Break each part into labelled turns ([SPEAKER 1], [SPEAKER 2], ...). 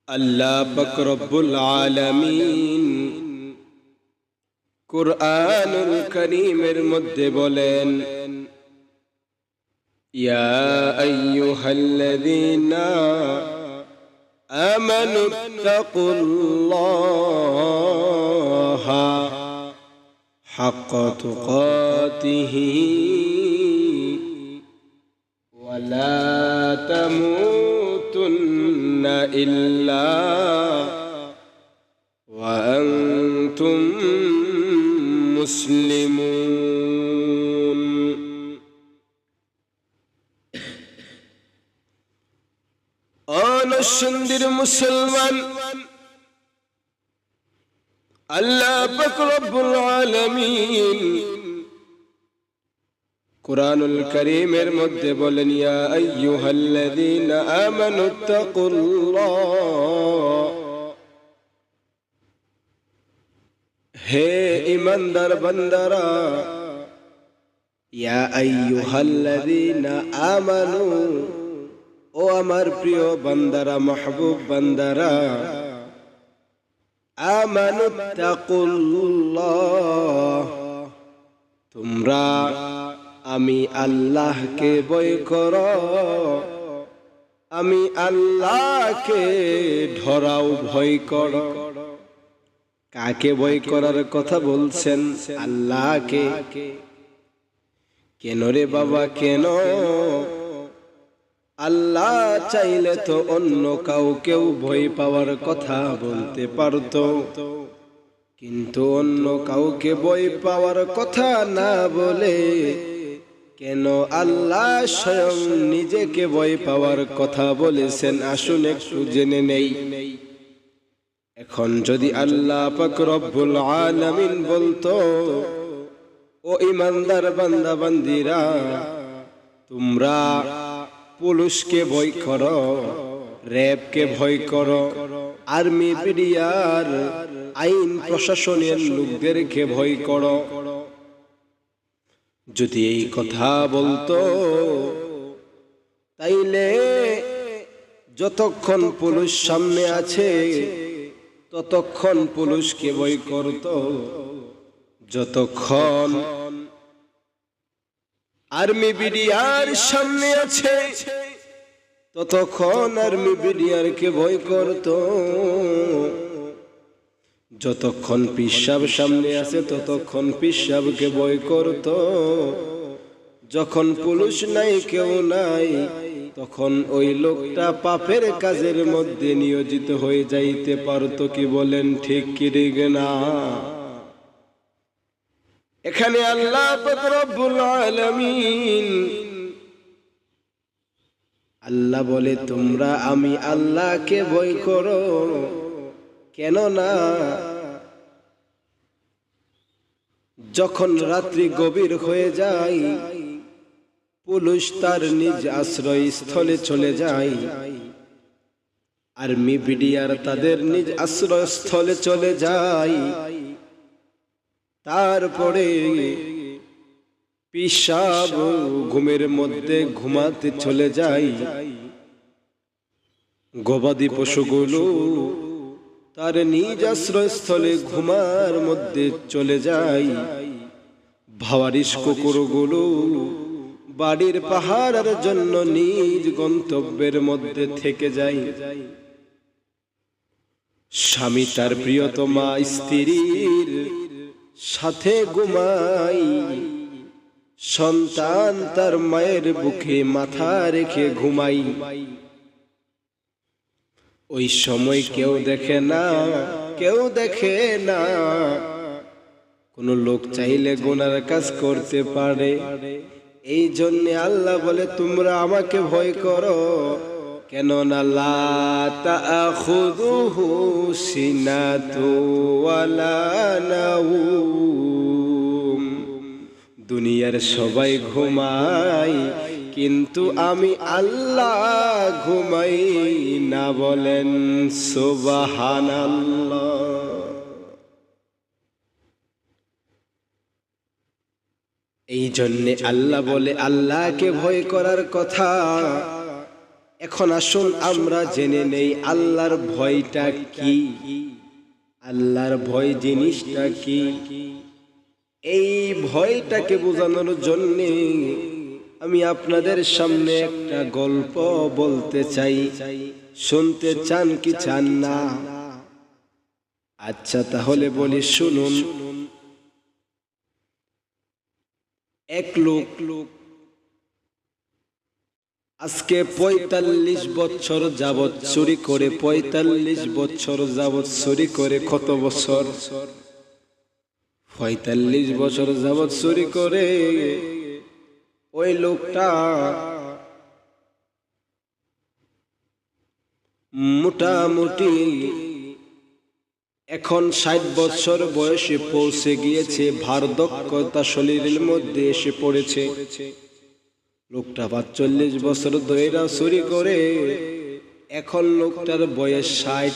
[SPEAKER 1] আল্লাহ পাক রব্বুল আলামিন কুরআনুল কারীমের মধ্যে বলেন, ইয়া আইয়ুহাল্লাযীনা আমানুত্তাকুল্লাহা হাক্কা তুকাতিহি ওয়া লা তামুতুন্না ইল্লা ওয়া আনতুম মুসলিমুন। অনসন্দির মুসলমান, আল্লাহ পাক রব্বুল আলামিন কুরআনুল কারীমের মধ্যে বলেন, ইয়া আইয়ুহাল্লাযীনা আমানুত্তাকুল্লাহ, হে ঈমানদার বান্দারা, ইয়া আইয়ুহাল্লাযীনা আমানু, ও আমার প্রিয় বান্দারা, মাহবুব বান্দারা, আমানুত্তাকুল্লাহ, তোমরা আমি আল্লাহকে ভয় করো, আমি আল্লাহকে ধরাও ভয় করো। কাকে ভয় করার কথা বলছেন? আল্লাহকে। কেন রে বাবা, কেন? আল্লাহ চাইলে তো অন্য কাউকেও ভয় পাওয়ার কথা বলতে পারতো, কিন্তু অন্য কাউকে ভয় পাওয়ার কথা না বলে কেন আল্লাহ স্বয়ং নিজেকে ভয় পাওয়ার কথা বলেছেন? আসুন একটু জেনে নেই। এখন যদি আল্লাহ পাক রব্বুল আলামিন বলতো, ও ঈমানদার বান্দা বান্দিরা, তোমরা পুলিশকে ভয় করো, র্যাবকে ভয় করো, আর্মি বিডিআর আইন প্রশাসনের লোকদেরকে ভয় করো, যদি এই কথা বলতো, তাইলে যতক্ষণ পুলিশ সামনে আছে ততক্ষণ পুলিশকে ভয় করত, যতক্ষণ আর্মি বিডিআর সামনে আছে ততক্ষণ আর্মি বিডিআরকে ভয় করত, যতক্ষণ পিসাব সামনে আছে ততক্ষণ পিসাবকে ভয় করত, যখন পুলিশ নাই, কেউ নাই, তখন ওই লোকটা পাপের কাজের মধ্যে নিয়োজিত হয়ে যাইতে পারত। কি বলেন, ঠিক কি ঠিক না? এখানে আল্লাহ পাক রব্বুল আলামিন আল্লাহ বলে, তোমরা আমি আল্লাহকে ভয় করো, কেন না যখন রাত্রি গভীর হয়ে যায় পুলিশ তার নিজ আশ্রয়স্থলে চলে যায়, আর্মি বিডিআর তাদের নিজ আশ্রয়স্থলে চলে যায়, তারপরে পিশাব ঘুমের মধ্যে ঘুমাতে চলে যায়, গবাদি পশুগুলো তার নিজ আশ্রয়স্থলে ঘুমার মধ্যে চলে যায়, ভাওয়ারিশ কুকুরগুলো বাড়ির পাহারার জন্য নিজ গন্তব্যের মধ্যে থেকে যায়, স্বামী তার প্রিয়তমা স্ত্রীর সাথে ঘুমাই, সন্তান তার মায়ের বুকে মাথা রেখে ঘুমাই। ওই সময় কেউ দেখে না, কেউ দেখে না। কোন লোক চাইলে গুনার কাজ করতে পারে। এই জন্য আল্লাহ বলে, তোমরা আমাকে ভয় করো, কেননা লা তাখুযুহু সিনাতু ওয়ালা নাওম। দুনিয়ার সবাই ঘুমায়, কিন্তু আমি আল্লাহ ঘুমাই না। বলেন সুবহানাল্লাহ। এই জন্যে আল্লাহ বলে, আল্লাহকে ভয় করার কথা। এখন আসুন আমরা জেনে নেই আল্লাহর ভয়টা কি, আল্লাহর ভয় জিনিসটা কি। এই ভয়টাকে বোঝানোর জন্য আমি আপনাদের সামনে একটা গল্প বলতে চাই। শুনতে চান কি চান না? আচ্ছা তাহলে বলি, শুনুন। এক লোক আজকে ৪৫ বছর যাবৎ চুরি করে, ৪৫ বছর যাবৎ চুরি করে। কত বছর? ৪৫ বছর যাবৎ চুরি করে। ওই লোকটা মোটামুটি এখন ৬০ বছর বয়সে পৌঁছে গিয়েছে, বার্ধক্যতা শরীরের মধ্যে এসে পড়েছে। লোকটা ৪৫ বছর ধরে চুরি করে, এখন লোকটার বয়স ৬০।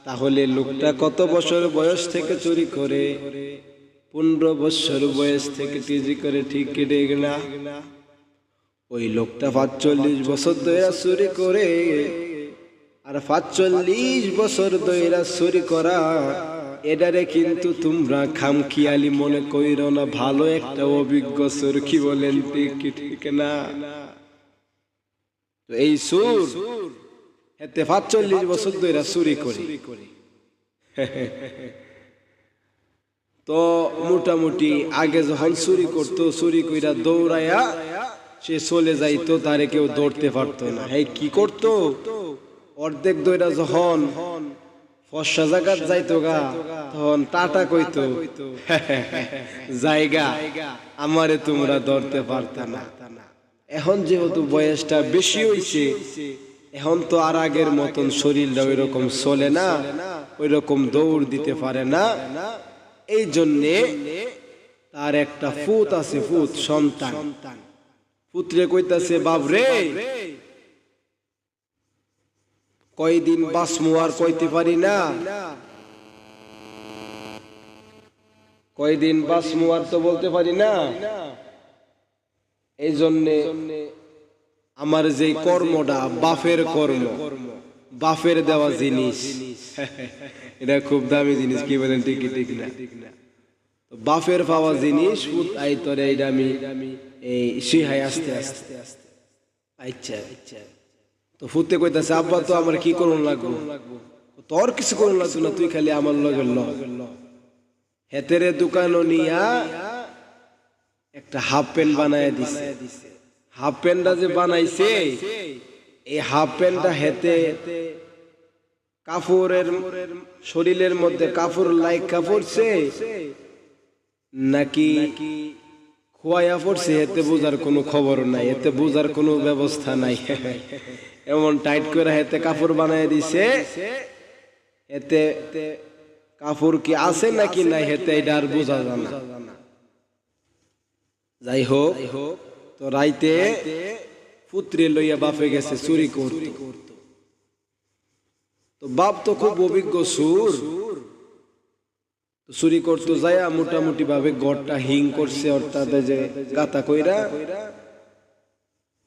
[SPEAKER 1] তাহলে লোকটা কত বছর বয়স থেকে চুরি করে? ১৫ বছর বয়স থেকে চুরি করে, ঠিক ঠিক না? ওই লোকটা ৪৫ বছর ধরে চুরি করে, আর ৪৫ বছর ধরে চুরি করা এটারে কিন্তু তোমরা খামখিয়ালি মনে কইরো না, ভালো একটা অভিজ্ঞ চোর। কি বলেন, ঠিক না? তো এই চোর এতে ৪৫ বছর ধরে চুরি করে। তো মোটামুটি আগে যখন চুরি করতো, চুরি কইরা দৌড়াইয়া সে চলে যাইতো, তারে কেউ ধরতে পারতো না। এই কি করতো, অর্ধেক দইরা যখন ফর্সা জায়গাত যাইতো গা, তখন টাটা কইতো, জায়গা আমারে তোমরা ধরতে পারতা না। এখন যেহেতু বয়সটা বেশি হইছে, এখন তো আর আগের মতন শরীরটা ওই রকম চলে না, ওই রকম দৌড় দিতে পারে না। এই জন্যে তার একটা ফুত আছে, ফুত সন্তান। পুত্রে কইতাছে, বাবরে কয়দিন বাঁচমু আর কইতে পারি না, কয়দিন বাঁচমু আর তো বলতে পারি না। এই জন্যে আমার যে কর্মটা বাপের কর্ম, বাপের দেওয়া জিনিস, এটা খুব দামি জিনিস। কি বলেন, ঠিক ঠিক না? বাপের পাওয়া জিনিস আইতরে এইটা আমি এই শিহাই আস্তে আস্তে আস্তে। আচ্ছা আচ্ছা, তো ফুতে কইতাছে, আব্বা তো আমার কি করুন লাগবো? তোর কিছু করুন লাগতো না, তুই খালি আমার লগে ল। হেতেরে দোকানও নিয়া একটা হাফ প্যান্ট বানায় দিছে। হাফ প্যান্টটা যে বানাইছে, এই হাফ প্যান্টটা হেতে কাপড়ের শরীরের মধ্যে কাপড় লাইক কাপড়ছে নাকি খোয়াইয়া পড়ছে, এতে বোঝার কোনো খবর নাই, এতে বোঝার কোনো ব্যবস্থা নাই। এমন টাইট করে হেতে কাপড় বানায় দিছে, এতে কাপড় কি আছে নাকি নাই হেতে এটা আর বোঝা যায় না। যাই হোক, তো রাইতে পুত্রে লইয়া বাপে গেছে চুরি করতে। তো বাপ তো খুব অভিজ্ঞ চোর, চুরি করতে যায় মোটামুটি ভাবে ঘরটা হিং করছে, অর্থাৎ যে গাতা কইরা।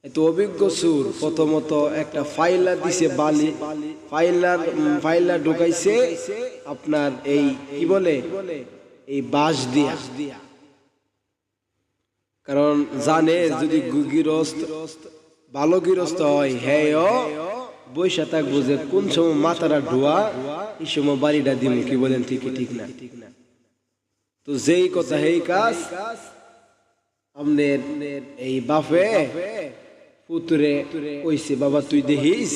[SPEAKER 1] এত অভিজ্ঞ চোর প্রথমত একটা ফাইলা দিছে, বালি ফাইলা ঢুকাইছে আপনার এই কি বলে, এই বাঁশ দিয়া। কারণ জানে যদি গৃহস্থ ভালো গৃহস্থ হয়, হ্যাঁ বৈশা থাকবো যে কোন সময় মাথাটা ধোয়া, এই সময় বাড়িটা দিব। কি বলেন, ঠিক ঠিক না? তো যেই কথা এই কাজ, আমাদের এই বাপে পুত্রে কইছে, বাবা তুই দেখিস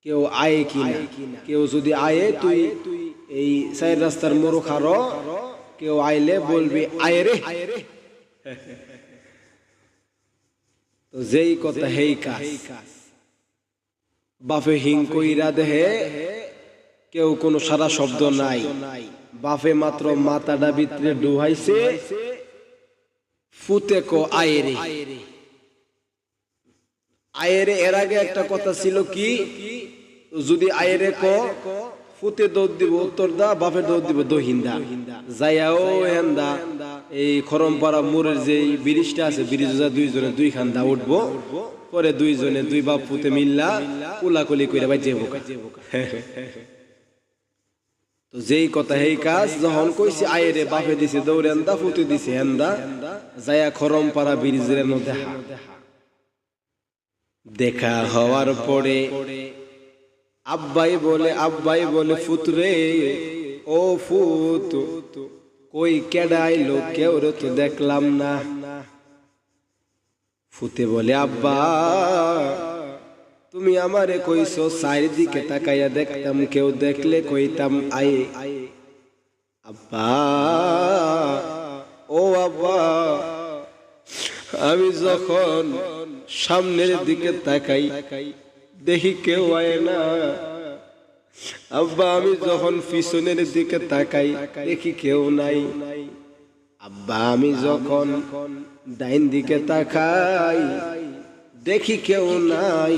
[SPEAKER 1] কেউ আয়ে কিনা, কেউ যদি আয়ে তুই এই সাইড রাস্তার মোড় খারো, কেউ আইলে বলবি আয়ে রে। তো যেই কথা হেই কাজ, বাপে হিং কইরা দেহে, কেউ কোনো সারা শব্দ নাই। বাপে মাত্র মাথাটা ভিতরে ডুহাইছে, ফুতে কো আয়েরে। আয়েরে এর আগে একটা কথা ছিল কি, যদি আয়েরে কো ফুতে দৌড় দিব উত্তর দা, বাপের দৌড় দিব দহিন্দা। যাইয়াও হেন্দা এই খরমপাড়া মোড়ের যে ব্রিজটা আছে, ব্রিজ দুইজনে দুই খান্দা উঠবো, পরে দুইজনে দুই বাপ ফুতে মিল্লা কুলাকুলি করে ভাই যাবো। তো যেই কথা এই কাজ যখন কইছি আয়ে রে, বাপে দিছে দৌড়ে হেন্দা, ফুতে দিছে হেন্দা, যাইয়া খরমপাড়া ব্রিজের মধ্যে দেখা হওয়ার পরে আব্বাই বলে ফুতরে, ও ফুত কই কেডা আইলো, কেউ রে তো দেখলাম না। ফুতে বলে আব্বা তুমি আমারে কইছো চারিদিকে তাকাইয়া দেখতাম, কেউ দেখলে কইতাম আয়ে। আব্বা ও আব্বা আমি যখন সামনের দিকে তাকাই দেখি কেউ আয় না। আব্বা আমি যখন পিছনের দিকে তাকাই দেখি কেউ নাই। আব্বা আমি যখন ডাইন দিকে তাকাই দেখি কেউ নাই।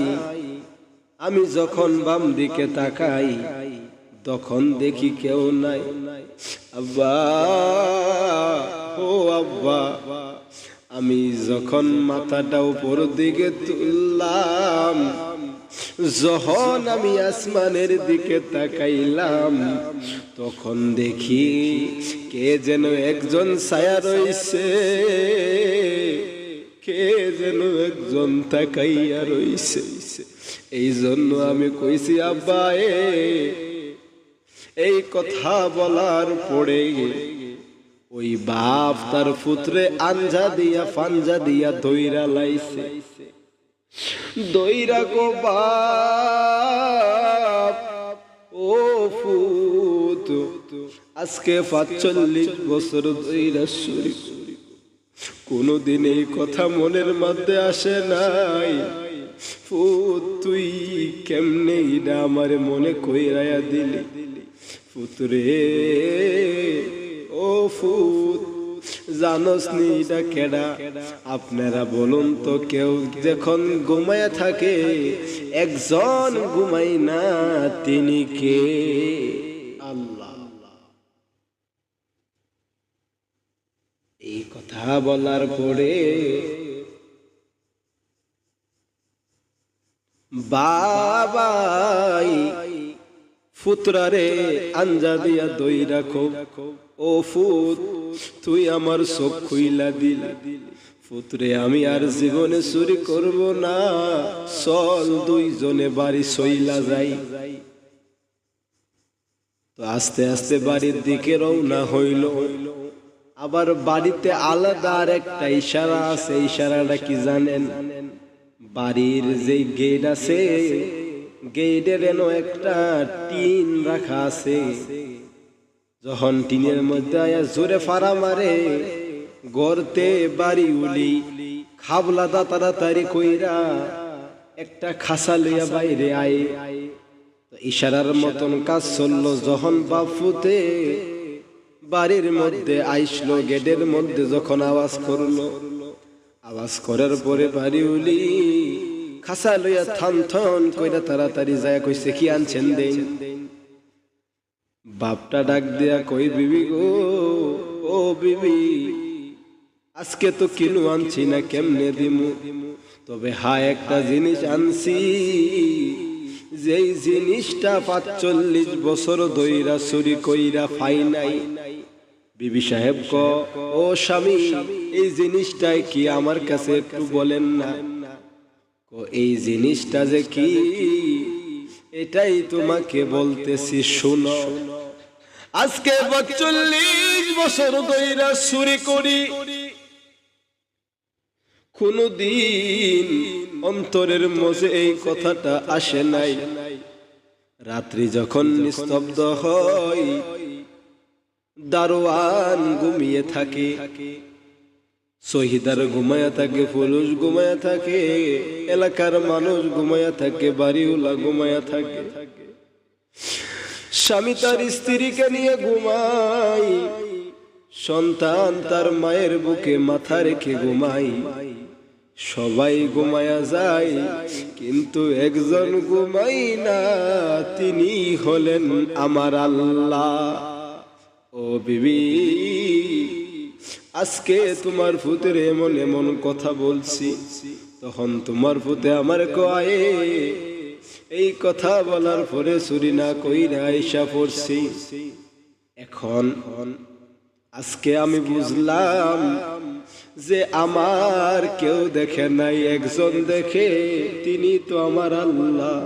[SPEAKER 1] আমি যখন বাম দিকে তাকাই তখন দেখি কেউ নাই। আব্বা ও আব্বা আমি যখন মাথাটা উপর দিকে তুললাম, যখন আমি আসমানের দিকে তাকাইলাম, তখন দেখি কে যেন একজন ছায়া রইছে, কে যেন একজন তাকাইয়া রইছে। এই জন্য আমি কইছি আব্বা এই কথা বলার পরে ওই বাপ তার পুত্রে আঞ্জা দিয়া পাঞ্জা দিয়া দইরা লাইছে। দইরা গো বাপ ও ফুত আজকে 45 বছর দইরা শুরি, কোনদিন এই কথা মনের মধ্যে আসে নাই। ফুত তুই কেমনে ইডা আমার মনে কইরায়া দিলি। ফুতরে ও ফুত জানোস নি এটা কেডা? আপনারা বলুন তো, কেউ যখন ঘুমায় থাকে একজন ঘুমাই না, তিনি কে? আল্লাহ। এই কথা বলার পরে বাবাই ফুতরারে আঞ্জা দিয়া দই রাখো। ও ফুত তুই আমার চোখ খুইলা দিলি। ফুতরে আমি আর জীবনে চুরি করব না, চল দুইজনে বাড়ি চইলা যাই। তো আস্তে আস্তে বাড়ির দিকে রওনা হইল। আবার বাড়িতে আলাদা আর একটা ইশারা আছে। ইশারাটা কি জানেন? বাড়ির যে গেট আছে, গেটের এনো একটা টিন রাখা আছে। যখন টিনের মধ্যে আয়া জোরে ফাড়া মারে, গর্তে বাড়ি উলি খাবলাদা তাড়াতাড়ি কইরা একটা খাসা লইয়া বাইরে আয়। ইশারার মতন কাজ চললো। যখন বাপুতে বাড়ির মধ্যে আইসলো, গেটের মধ্যে যখন আওয়াজ করলো, আওয়াজ করার পরে বাড়ি উলি খাসা লইয়া থান থান কইরা তাড়াতাড়ি যায় কইছে কি আনছেন দেন। বাপটা ডাক দিয়া কই বিবি গো, ও বিবি আজকে তো কিনু আনছি না, কেমনে দিমু? তবে হ্যাঁ একটা জিনিস আনছি, যেই জিনিসটা 45 বছর ধইরা চুরি কইরা পাই নাই। বিবি সাহেব ক ও স্বামী এই জিনিসটাই কি আমার কাছে একটু বলেন না? এই জিনিসটা যে কি এটাই তোমাকে বলতেছি শুনো। আজকে 45 বছর ধইরা চুরি করি, কোনদিন অন্তরের মধ্যে এই কথাটা আসে নাই। রাত্রি যখন নিস্তব্ধ হয়, দারোয়ান ঘুমিয়ে থাকে, শহীদার ঘুমায়া থাকে, পুলিশ ঘুমায়া থাকে, এলাকার মানুষ ঘুমায়া থাকে, বাড়িওয়ালা ঘুমায়া থাকে, স্বামী তার স্ত্রীকে নিয়ে ঘুমাই, সন্তান তার মায়ের বুকে মাথা রেখে ঘুমাই, সবাই ঘুমায়া যায়। কিন্তু একজন ঘুমাই না, তিনি হলেন আমার আল্লাহ। ও বিবি, আজকে তোমার ফুতের এমন এমন কথা বলছি, তখন তোমার ফুতে আমার কয়ে এই কথা বলার পরে চুরি না কইরা আইসা পড়ছি। এখন আজকে আমি বুঝলাম যে আমার কেউ দেখে নাই, একজন দেখে, তিনি তো আমার আল্লাহ।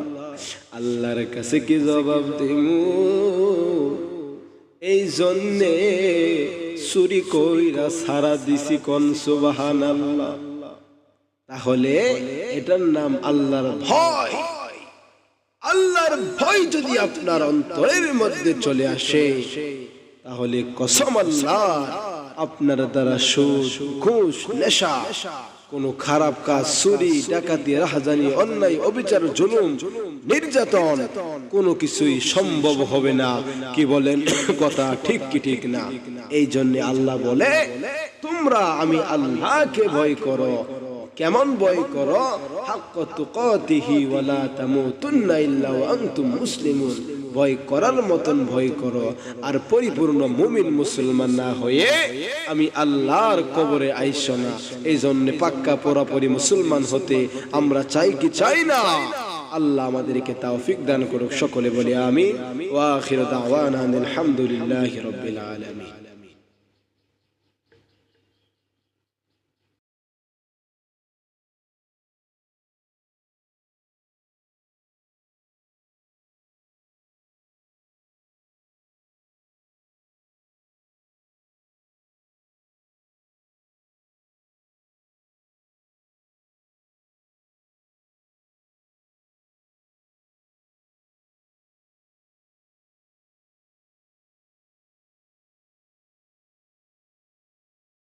[SPEAKER 1] আল্লাহর কাছে কি জবাব দিমু? এই জন্যে চুরি কইরা সারা দিছি, কোন সুবহানাল্লাহ। তাহলে এটার নাম আল্লাহর ভয়। আল্লাহর ভয় যদি আপনার অন্তরের মধ্যে চলে আসে, তাহলে কসম আল্লাহ, আপনার দ্বারা সুদ, ঘুষ, নেশা, কোন খারাপ কাজ, চুরি, ডাকাতি, রাহাজানি, অন্যায়, অবিচার, জুলুম, নির্যাতন কোনো কিছুই সম্ভব হবে না। কি বলেন? কথা ঠিক কি ঠিক না? এই জন্য আল্লাহ বলে, তোমরা আমি আল্লাহকে ভয় করো। কেমন ভয় করো? হাক্ক তুকাতিহি ওয়ালা তামুতুন্না ইল্লা ওয়া আনতুম মুসলিমুন। ভয় করার মতন ভয় করো, আর পরিপূর্ণ মুমিন মুসলমান না হয়ে আমি আল্লাহর কবরে আইসো না। এই জন্য পাক্কা পুরাপুরি মুসলমান হতে আমরা চাই কি চাই না? আল্লাহ আমাদেরকে তৌফিক দান করুক। সকলে বলি আমিন। ওয়া আখিরু দাওয়ানা আলহামদুলিল্লাহি রাব্বিল আলামিন।